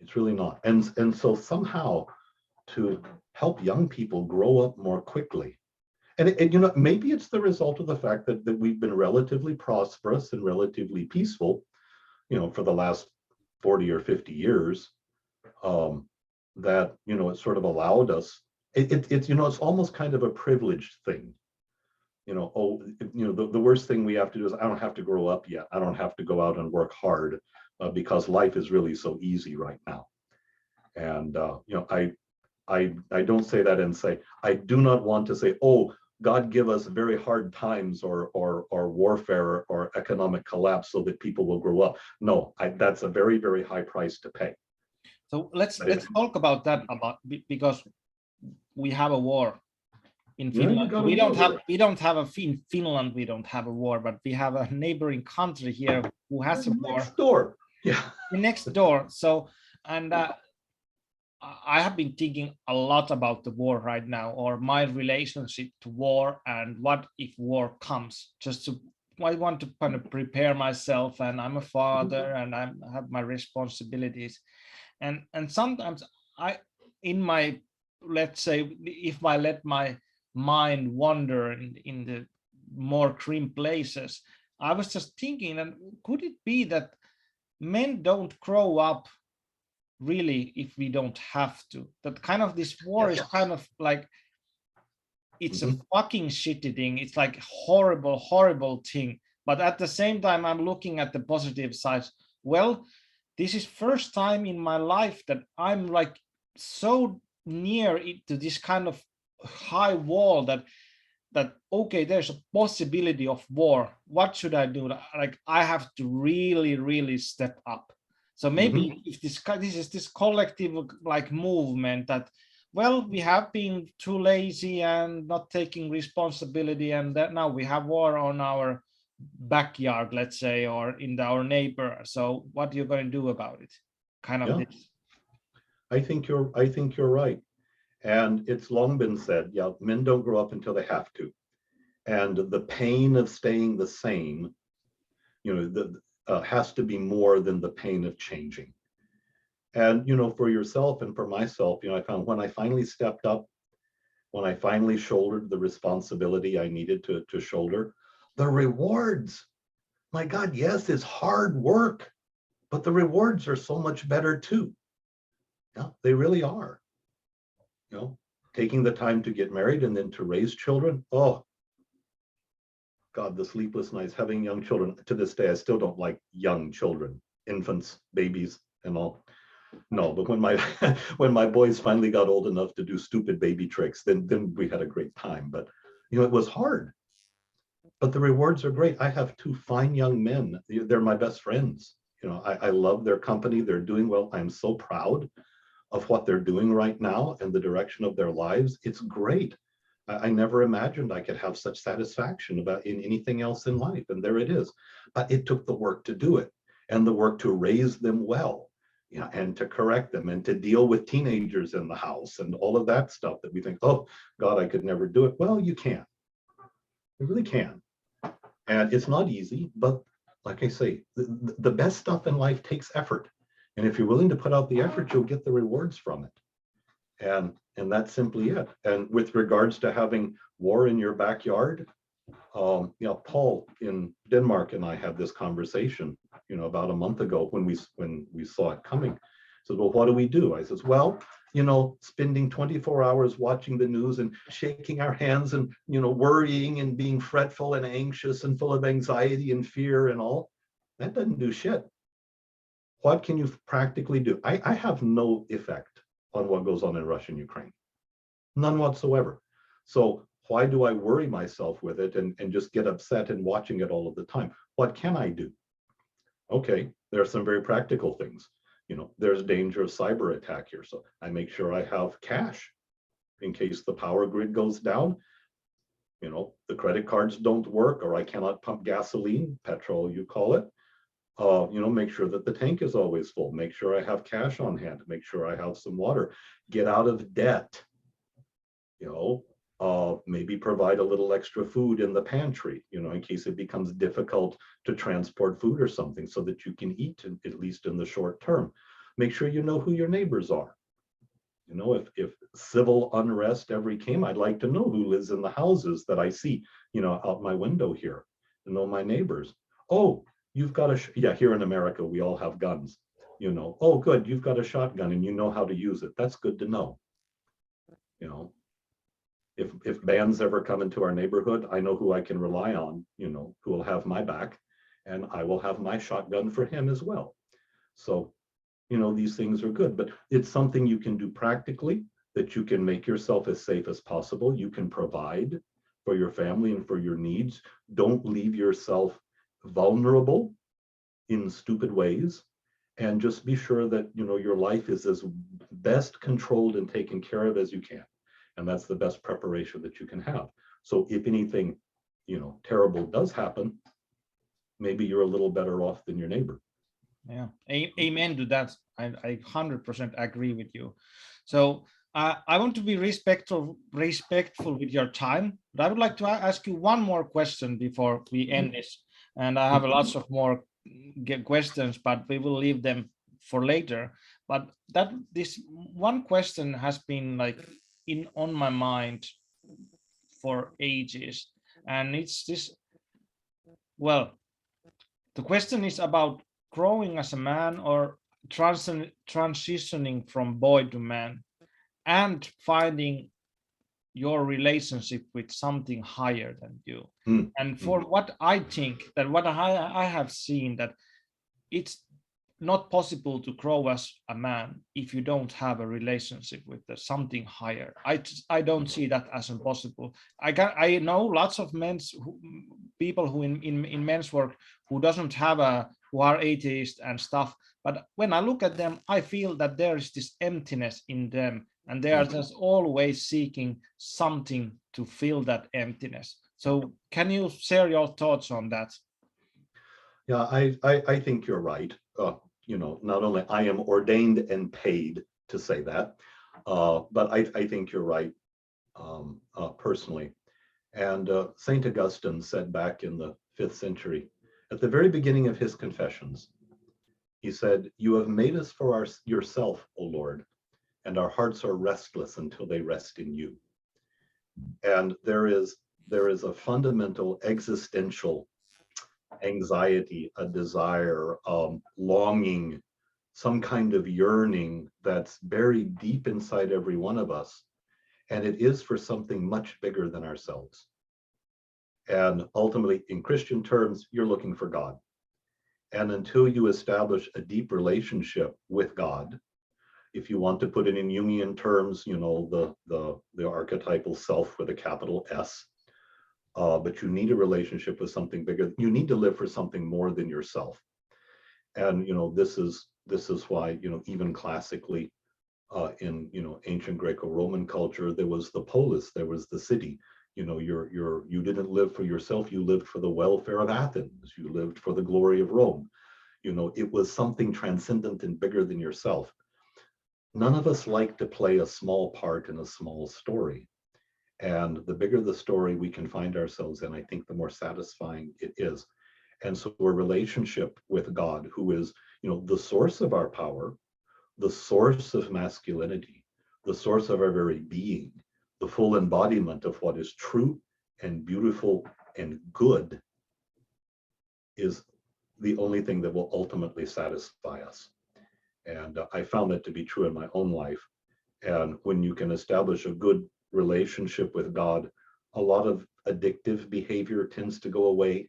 It's really not. And so somehow to help young people grow up more quickly. And you know, maybe it's the result of the fact that we've been relatively prosperous and relatively peaceful, you know, for the last 40 or 50 years, that, you know, it sort of allowed us, it's, you know, it's almost kind of a privileged thing. You know, oh, you know, the worst thing we have to do is I don't have to grow up yet. I don't have to go out and work hard because life is really so easy right now. And, you know, I don't say that and say, I do not want to say, oh, God give us very hard times or warfare or economic collapse so that people will grow up. No, that's a very, very high price to pay. So let's talk about that because we have a war in Finland. We don't have in Finland. We don't have a war, but we have a neighboring country here who has a war. Next door. Yeah. Next door. So, and I have been thinking a lot about the war right now, or my relationship to war, and what if war comes. I want to kind of prepare myself, and I'm a father, and I have my responsibilities, and sometimes let's say, if I let my mind wander in the more grim places, I was just thinking, and could it be that men don't grow up really if we don't have to? That kind of this war is kind of like, it's a fucking shitty thing. It's like horrible thing. But at the same time, I'm looking at the positive sides. Well, this is first time in my life that I'm like so near to this kind of high wall that okay, there's a possibility of war. What should I do? Like, I have to really step up. So maybe if this is this collective like movement that, well, we have been too lazy and not taking responsibility, and that now we have war on our backyard, let's say, or in our neighbor. So what are you going to do about it? kind of Yeah. this. I think you're right. And it's long been said, yeah, men don't grow up until they have to. And the pain of staying the same, has to be more than the pain of changing. And, for yourself and for myself, I found when I finally stepped up, when I finally shouldered the responsibility I needed to shoulder, the rewards, my God, yes, it's hard work, but the rewards are so much better too. Yeah, they really are. Taking the time to get married and then to raise children. Oh, God, the sleepless nights, having young children. To this day, I still don't like young children, infants, babies, and all. No, but when my when my boys finally got old enough to do stupid baby tricks, then we had a great time. But it was hard. But the rewards are great. I have two fine young men. They're my best friends. I love their company. They're doing well. I'm so proud of what they're doing right now and the direction of their lives. It's great. I never imagined I could have such satisfaction about in anything else in life. And there it is. But it took the work to do it and the work to raise them well, and to correct them and to deal with teenagers in the house and all of that stuff that we think, oh, God, I could never do it. Well, you can. You really can. And it's not easy, but like I say, the best stuff in life takes effort. And if you're willing to put out the effort, you'll get the rewards from it. And that's simply it. And with regards to having war in your backyard, Paul in Denmark and I had this conversation, about a month ago when we saw it coming. He says, well, what do we do? I says, well, spending 24 hours watching the news and shaking our hands and, worrying and being fretful and anxious and full of anxiety and fear and all, that doesn't do shit. What can you practically do? I have no effect on what goes on in Russia and Ukraine. None whatsoever. So why do I worry myself with it and just get upset and watching it all of the time? What can I do? Okay, there are some very practical things. There's danger of cyber attack here. So I make sure I have cash in case the power grid goes down. The credit cards don't work or I cannot pump gasoline, petrol, you call it. Make sure that the tank is always full. Make sure I have cash on hand. Make sure I have some water. Get out of debt. Maybe provide a little extra food in the pantry, in case it becomes difficult to transport food or something so that you can eat, at least in the short term. Make sure you know who your neighbors are. If civil unrest ever came, I'd like to know who lives in the houses that I see, out my window here, to know my neighbors. Oh, you've got here in America, we all have guns, oh, good, you've got a shotgun and you know how to use it. That's good to know. If bands ever come into our neighborhood, I know who I can rely on, who will have my back, and I will have my shotgun for him as well. So, these things are good, but it's something you can do practically, that you can make yourself as safe as possible. You can provide for your family and for your needs. Don't leave yourself vulnerable in stupid ways, and just be sure that, your life is as best controlled and taken care of as you can. And that's the best preparation that you can have. So if anything, terrible does happen, maybe you're a little better off than your neighbor. Yeah, amen to that. I 100% agree with you. So I want to be respectful with your time, but I would like to ask you one more question before we end this. And I have lots of more questions, but we will leave them for later. But this one question has been on my mind for ages, and it's this. Well, the question is about growing as a man or transitioning from boy to man and finding your relationship with something higher than you. And for what I think, that what I have seen, that it's not possible to grow as a man if you don't have a relationship with something higher. I don't see that as impossible. I know lots of people who in men's work who doesn't have who are atheists and stuff, but when I look at them, I feel that there is this emptiness in them, and they are just always seeking something to fill that emptiness. So can you share your thoughts on that? Yeah, I think you're right. not only I am ordained and paid to say that, but I think you're right personally. And St. Augustine said back in the 5th century, at the very beginning of his Confessions, he said, "You have made us for yourself, O Lord, and our hearts are restless until they rest in you." And there is a fundamental existential anxiety, a desire, longing, some kind of yearning that's buried deep inside every one of us. And it is for something much bigger than ourselves. And ultimately, in Christian terms, you're looking for God. And until you establish a deep relationship with God, if you want to put it in Jungian terms, the archetypal self with a capital S, but you need a relationship with something bigger. You need to live for something more than yourself. And this is why even classically in ancient Greco-Roman culture, there was the polis, there was the city. You didn't live for yourself, you lived for the welfare of Athens, you lived for the glory of Rome. It was something transcendent and bigger than yourself. None of us like to play a small part in a small story. And the bigger the story we can find ourselves in, I think the more satisfying it is. And so a relationship with God, who is, the source of our power, the source of masculinity, the source of our very being, the full embodiment of what is true and beautiful and good, is the only thing that will ultimately satisfy us. And I found that to be true in my own life. And when you can establish a good relationship with God, a lot of addictive behavior tends to go away,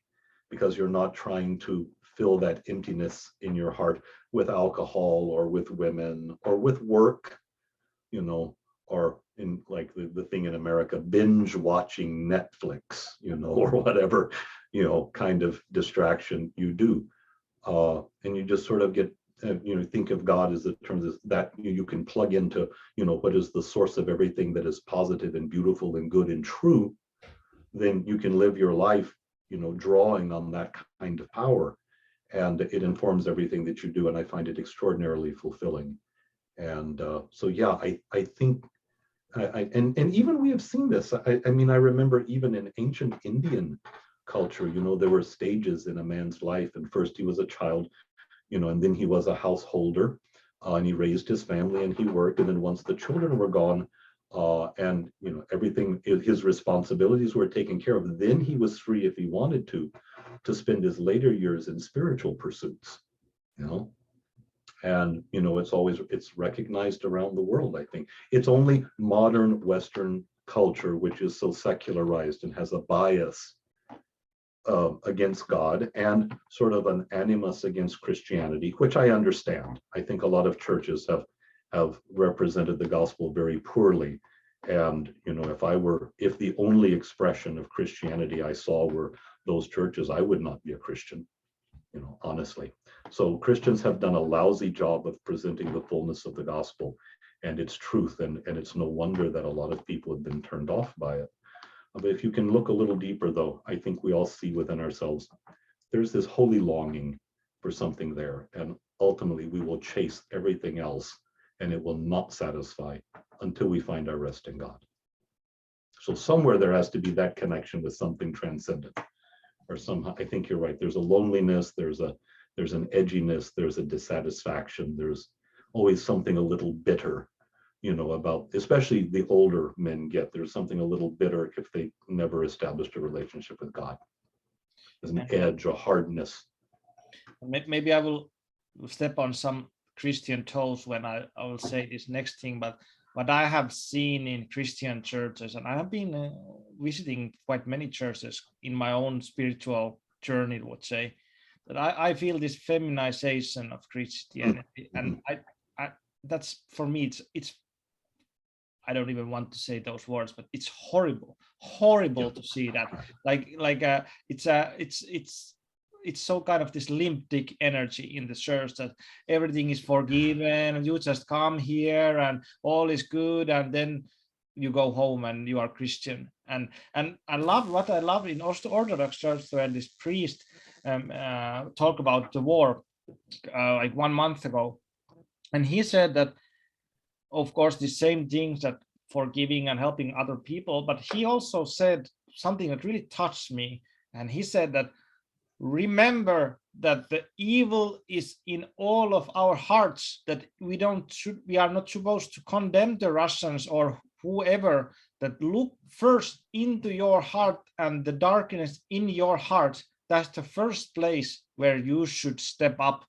because you're not trying to fill that emptiness in your heart with alcohol or with women or with work, or in like the thing in America, binge watching Netflix, or whatever, kind of distraction you do. And you just sort of get, think of God as the terms that you can plug into, what is the source of everything that is positive and beautiful and good and true. Then you can live your life, drawing on that kind of power, and it informs everything that you do. And I find it extraordinarily fulfilling. And so, yeah, I think, and even we have seen this. I mean, I remember even in ancient Indian culture, there were stages in a man's life. And first he was a child, and then he was a householder, and he raised his family and he worked. And then once the children were gone, and everything, his responsibilities were taken care of, then he was free, if he wanted to spend his later years in spiritual pursuits. And it's recognized around the world. I think it's only modern Western culture which is so secularized and has a bias against God and sort of an animus against Christianity, which I understand. I think a lot of churches have represented the gospel very poorly. And if the only expression of Christianity I saw were those churches, I would not be a Christian, honestly. So Christians have done a lousy job of presenting the fullness of the gospel and its truth, and it's no wonder that a lot of people have been turned off by it. But if you can look a little deeper, though, I think we all see within ourselves, there's this holy longing for something there. And ultimately, we will chase everything else, and it will not satisfy until we find our rest in God. So somewhere there has to be that connection with something transcendent. Or somehow, I think you're right. There's a loneliness, there's an edginess, there's a dissatisfaction, there's always something a little bitter, about, especially the older men get, there's something a little bitter if they never established a relationship with God. There's an edge, a hardness. Maybe I will step on some Christian toes when I will say this next thing, but what I have seen in Christian churches, and I have been visiting quite many churches in my own spiritual journey, let's say, that I feel this feminization of Christianity, and I that's, for me, it's I don't even want to say those words, but it's horrible to see that. It's so kind of this limp dick energy in the church that everything is forgiven and you just come here and all is good, and then you go home and you are Christian. And I love what I love in Orthodox church, when this priest talk about the war like 1 month ago, and he said that, of course, the same things, that forgiving and helping other people, but he also said something that really touched me, and he said that remember that the evil is in all of our hearts, that we are not supposed to condemn the Russians or whoever, that look first into your heart, and the darkness in your heart, that's the first place where you should step up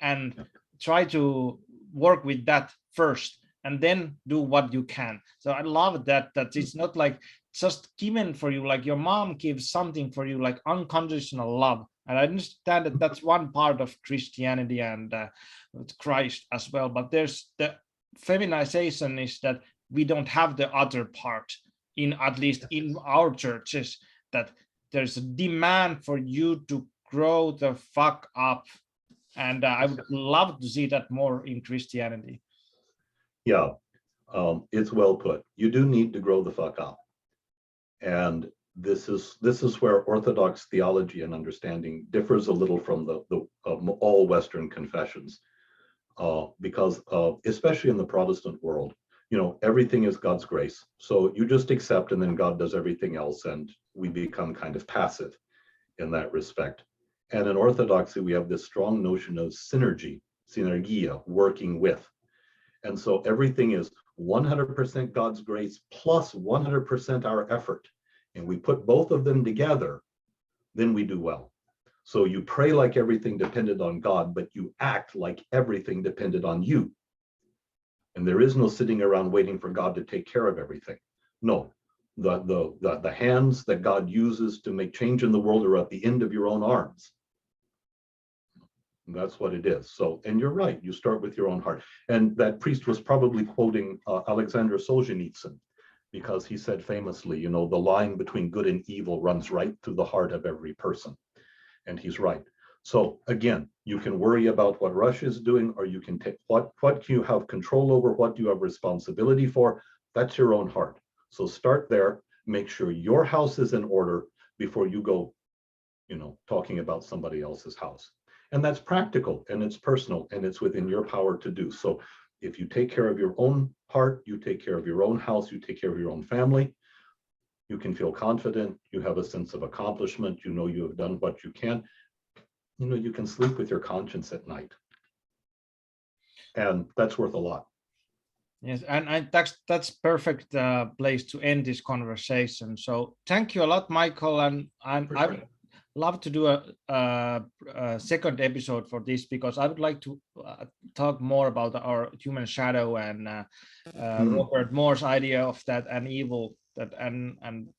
and try to work with that first, and then do what you can. So I love that it's not like just given for you, like your mom gives something for you, like unconditional love. And I understand that that's one part of Christianity and Christ as well, but there's the feminization is that we don't have the other part, in at least in our churches, that there's a demand for you to grow the fuck up. And I would love to see that more in Christianity. Yeah, it's well put. You do need to grow the fuck up. And this is where Orthodox theology and understanding differs a little from the all Western confessions, because especially in the Protestant world, you know, everything is God's grace. So you just accept, and then God does everything else, and we become kind of passive in that respect. And in Orthodoxy, we have this strong notion of synergy, synergia, working with. And so everything is 100% God's grace plus 100% our effort. And we put both of them together, then we do well. So you pray like everything depended on God, but you act like everything depended on you. And there is no sitting around waiting for God to take care of everything. No, the hands that God uses to make change in the world are at the end of your own arms. And that's what it is. So, and you're right, you start with your own heart. And that priest was probably quoting Alexander Solzhenitsyn, because he said famously, you know, the line between good and evil runs right through the heart of every person. And he's right. So again, you can worry about what Russia is doing, or you can take what can you have control over, what do you have responsibility for? That's your own heart. So start there, make sure your house is in order before you go, you know, talking about somebody else's house. And that's practical, and it's personal, and it's within your power to do. So if you take care of your own heart, you take care of your own house, you take care of your own family, you can feel confident, you have a sense of accomplishment, you know you have done what you can. You know, you can sleep with your conscience at night. And that's worth a lot. Yes, and that's perfect place to end this conversation. So thank you a lot, Michael, and I would love to do a second episode for this, because I would like to talk more about our human shadow and Robert Moore's idea of that, and evil, that and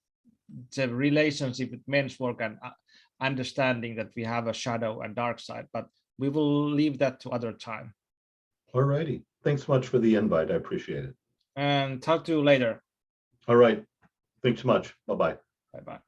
the relationship with men's work, and understanding that we have a shadow and dark side. But we will leave that to other time. All righty. Thanks much for the invite. I appreciate it. And talk to you later. All right. Thanks much. Bye-bye. Bye-bye.